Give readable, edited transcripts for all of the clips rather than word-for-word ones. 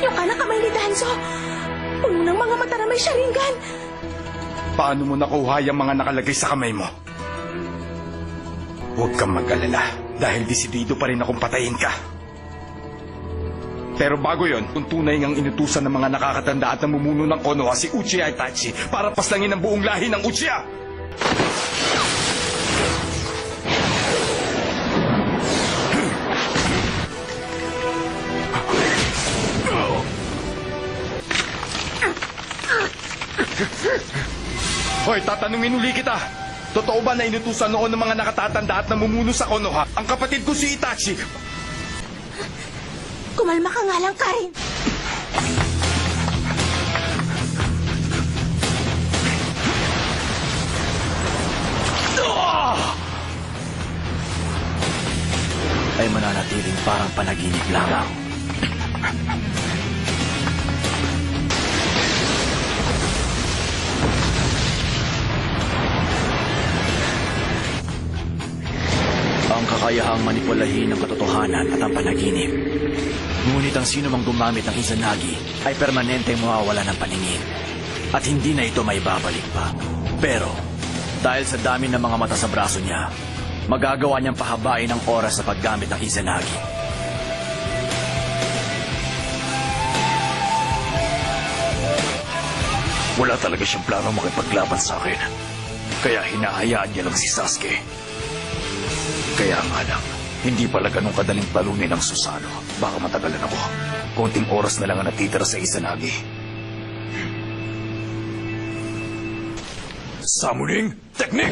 Yung kanang kamay ni Danzo. Puno ng mga mata na may sharingan. Paano mo nakuha yung mga nakalagay sa kamay mo? Huwag kang mag-alala dahil desidido pa rin akong patayin ka. Pero bago yon, kung tunay ngang inutusan ng mga nakakatanda at namumuno ng Konoha si Uchiha Itachi para paslangin ang buong lahi ng Uchiha. Hoy, tatanungin uli kita. Totoo ba na inutusan noon ng mga nakatatanda at namumuno sa Konoha ang kapatid ko si Itachi? Kumalma ka nga lang, Karin. Ay mananatiling parang panaginip lamang. Ang kakayahang manipulahin ang katotohanan at ang panaginip. Ngunit ang sino mang gumamit ng Izanagi ay permanenteng mawawala ng paningin. At hindi na ito may babalik pa. Pero, dahil sa dami ng mga mata sa braso niya, magagawa niyang pahabain ang oras sa paggamit ng Izanagi. Wala talaga siyang plano makipaglaban sa akin. Kaya hinahayaan niya lang si Sasuke. Kaya nga lang, hindi pala ganun kadaling talunin ang Susanoo. Baka matagalan ako. Konting oras na lang ang natitira sa Izanagi. Summoning Technique!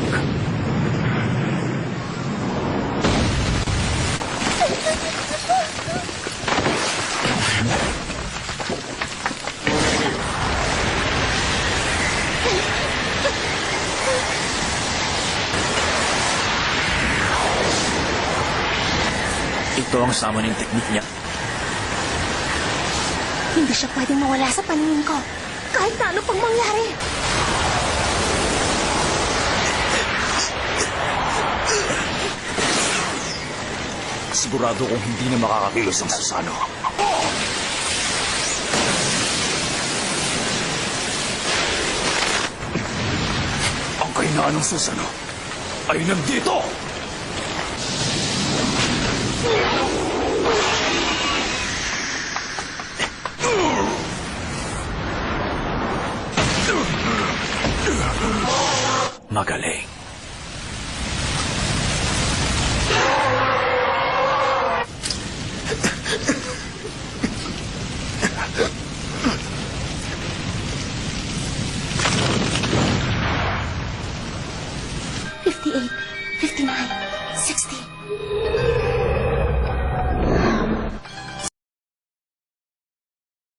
Ito ang summoning technique niya. Hindi siya pwedeng mawala sa paningin ko. Kahit na ano pang mangyari. Sigurado kong hindi na makakakilos ang Susanoo. Ang kahinaan ng Susanoo ay nandito! Magaling. $58, $59, $60.